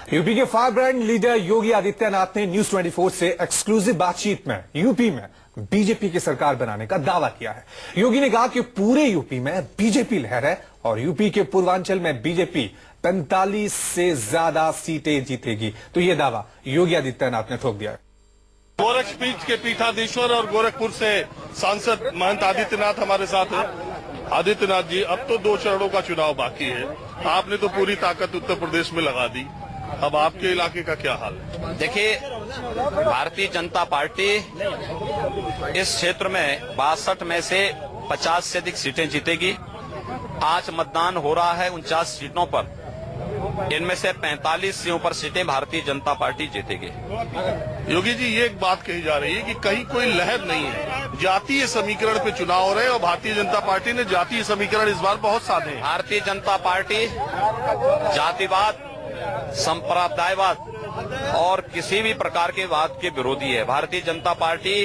UP के fire brand leader Yogi Adityanath ने news 24 से एक्सक्लूसिव बातचीत में यूपी में बीजेपी की सरकार बनाने का दावा किया है। योगी ने कहा कि पूरे यूपी में बीजेपी लहर है और यूपी के पूर्वांचल में बीजेपी 45 से ज्यादा सीटें जीतेगी। तो यह दावा योगी आदित्यनाथ ने ठोक दिया है। गोरखपीठ के पीठाधीश्वर और गोरखपुर से सांसद महंत आदित्यनाथ हमारे साथ हैं। आदित्यनाथ जी, अब तो 2 चरणों का चुनाव बाकी है। आपने तो पूरी ताकत उत्तर प्रदेश में लगा दी, अब आपके इलाके का क्या हाल है? देखिए, भारतीय जनता पार्टी इस क्षेत्र में 62 में से 50 से अधिक सीटें जीतेगी। आज मतदान हो रहा है 49 सीटों पर, इनमें से 45 से ऊपर सीटें भारतीय जनता पार्टी जीतेगी। योगी जी, ये एक बात कही जा रही है कि कहीं कोई लहर नहीं है, जातीय समीकरण पे चुनाव हो रहे हैं और भारतीय जनता पार्टी ने जातीय समीकरण इस बार बहुत साधे हैं। भारतीय जनता पार्टी जातिवाद, संप्रदायवाद और किसी भी प्रकार के वाद के विरोधी है। भारतीय जनता पार्टी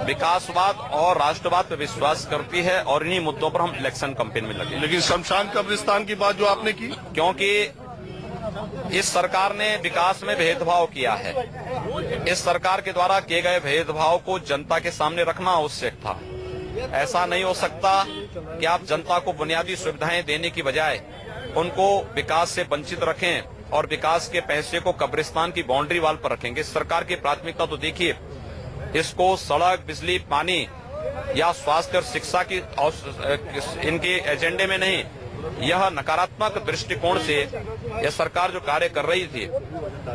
विकासवाद और राष्ट्रवाद पर विश्वास करती है और इन्हीं मुद्दों पर हम इलेक्शन कैंपेन में लगे। लेकिन शमशान कब्रिस्तान की बात जो आपने की, क्योंकि इस सरकार ने विकास में भेदभाव किया है। इस सरकार के द्वारा किए गए भेदभाव को जनता के सामने रखना आवश्यक था। ऐसा नहीं हो सकता कि आप जनता को बुनियादी सुविधाएं देने की बजाय उनको विकास से वंचित रखें और विकास के पैसे को कब्रिस्तान की बाउंड्री वाल पर रखेंगे। इस सरकार की प्राथमिकता तो देखिए, इसको सड़क, बिजली, पानी या स्वास्थ्य और शिक्षा की इनके एजेंडे में नहीं, यह नकारात्मक दृष्टिकोण से यह सरकार जो कार्य कर रही थी,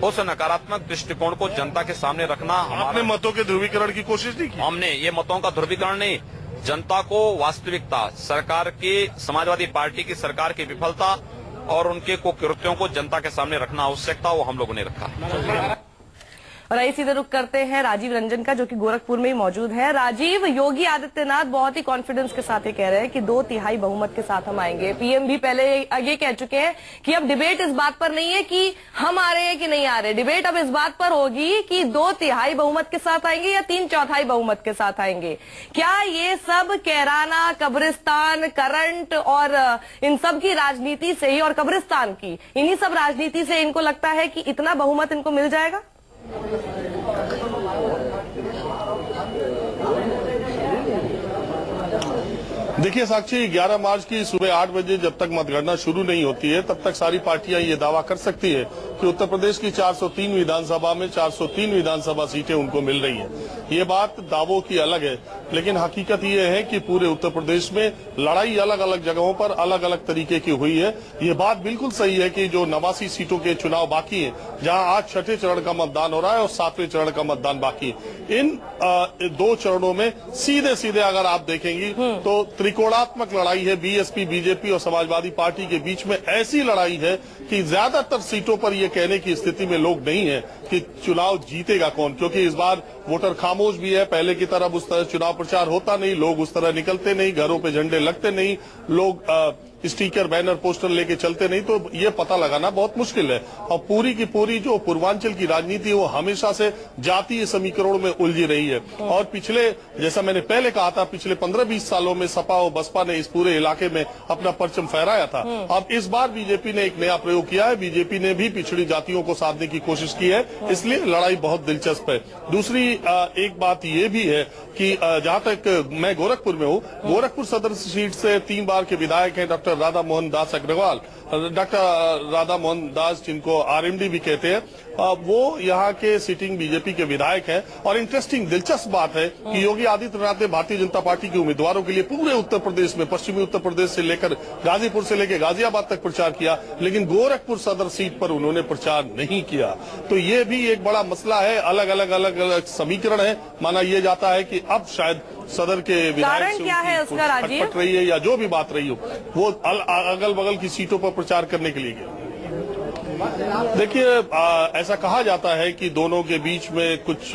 उस नकारात्मक दृष्टिकोण को जनता के सामने रखना। आपने मतों के ध्रुवीकरण की कोशिश नहीं की? हमने ये मतों का ध्रुवीकरण नहीं, जनता को वास्तविकता, सरकार की, समाजवादी पार्टी की सरकार की विफलता और उनके कुकृत्यों को जनता के सामने रखना आवश्यक था, वो हम लोगों ने रखा। और आइए सीधे रुख करते हैं राजीव रंजन का, जो कि गोरखपुर में ही मौजूद है। राजीव, योगी आदित्यनाथ बहुत ही कॉन्फिडेंस के साथ ये कह रहे हैं कि 2/3 बहुमत के साथ हम आएंगे। पीएम भी पहले ये कह चुके हैं कि अब डिबेट इस बात पर नहीं है कि हम आ रहे हैं कि नहीं आ रहे, डिबेट अब इस बात पर होगी कि 2/3 बहुमत के साथ आएंगे या 3/4 बहुमत के साथ आएंगे। क्या ये सब कैराना, कब्रिस्तान, करंट और इन सब की राजनीति से ही, और कब्रिस्तान की, इन्हीं सब राजनीति से इनको लगता है कि इतना बहुमत इनको मिल जाएगा? देखिए साक्षी, 11 मार्च की सुबह 8 बजे जब तक मतगणना शुरू नहीं होती है, तब तक सारी पार्टियां ये दावा कर सकती है कि उत्तर प्रदेश की 403 विधानसभा में 403 विधानसभा सीटें उनको मिल रही हैं। ये बात दावों की अलग है, लेकिन हकीकत ये है कि पूरे उत्तर प्रदेश में लड़ाई अलग अलग जगहों पर अलग अलग तरीके की हुई है। ये बात बिल्कुल सही है कि जो 89 सीटों के चुनाव बाकी है, जहां आज 6ठे चरण का मतदान हो रहा है और 7वें चरण का मतदान बाकी है, इन 2 चरणों में सीधे सीधे अगर आप देखेंगी तो त्रिकोणात्मक लड़ाई है। बीएसपी, बीजेपी और समाजवादी पार्टी के बीच में ऐसी लड़ाई है कि ज्यादातर सीटों पर यह कहने की स्थिति में लोग नहीं है कि चुनाव जीतेगा कौन, क्योंकि इस बार वोटर खामोश भी है। पहले की तरह उस तरह चुनाव प्रचार होता नहीं, लोग उस तरह निकलते नहीं, घरों पे झंडे लगते नहीं, लोग स्टिकर, बैनर, पोस्टर लेके चलते नहीं, तो ये पता लगाना बहुत मुश्किल है। और पूरी की पूरी जो पूर्वांचल की राजनीति है वो हमेशा से जातीय समीकरणों में उलझी रही है। और पिछले, जैसा मैंने पहले कहा था, पिछले 15-20 सालों में सपा और बसपा ने इस पूरे इलाके में अपना परचम फहराया था। अब इस बार बीजेपी ने एक नया प्रयोग किया है। बीजेपी ने भी पिछड़ी जातियों को साधने की कोशिश की है, इसलिए लड़ाई बहुत दिलचस्प है। दूसरी एक बात ये भी है कि जहां तक मैं गोरखपुर में हूँ, गोरखपुर सदर सीट से 3 बार के विधायक हैं डॉक्टर राधा मोहन दास अग्रवाल, डॉक्टर राधा मोहन दास, जिनको आरएमडी भी कहते हैं, वो यहाँ के सिटिंग बीजेपी के विधायक हैं। और इंटरेस्टिंग, दिलचस्प बात है कि योगी आदित्यनाथ ने भारतीय जनता पार्टी के उम्मीदवारों के लिए पूरे उत्तर प्रदेश में, पश्चिमी उत्तर प्रदेश से लेकर गाजीपुर से लेकर गाजियाबाद तक प्रचार किया, लेकिन गोरखपुर सदर सीट पर उन्होंने प्रचार नहीं किया। तो ये भी एक बड़ा मसला है। अलग अलग समीकरण है। माना यह जाता है कि अब शायद सदर के विधायक से क्या है उसका, राजीव? खटपट रही है या जो भी बात रही हो, वो अगल बगल की सीटों पर प्रचार करने के लिए गया। देखिए, ऐसा कहा जाता है कि दोनों के बीच में कुछ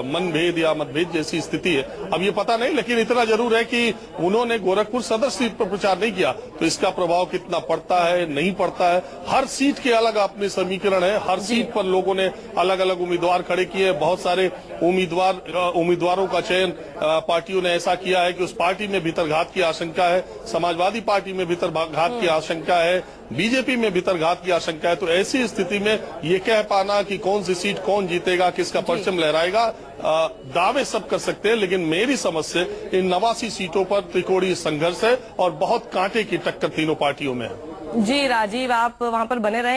मनभेद या मतभेद जैसी स्थिति है। अब ये पता नहीं, लेकिन इतना जरूर है कि उन्होंने गोरखपुर सदर सीट पर प्रचार नहीं किया, तो इसका प्रभाव कितना पड़ता है, नहीं पड़ता है। हर सीट के अलग अपने समीकरण है। हर सीट पर लोगों ने अलग अलग उम्मीदवार खड़े किए। बहुत सारे उम्मीदवारों का चयन पार्टियों ने ऐसा किया है कि उस पार्टी में भीतरघात की आशंका है। समाजवादी पार्टी में भीतरघात की आशंका है। बीजेपी में भीतरघात की आशंका है। तो ऐसी स्थिति में ये कह पाना कि कौन सी सीट कौन जीतेगा, किसका परचम लहराएगा, दावे सब कर सकते हैं, लेकिन मेरी समझ से इन 89 सीटों पर त्रिकोणीय संघर्ष है और बहुत कांटे की टक्कर तीनों पार्टियों में है। जी राजीव, आप वहां पर बने रहे।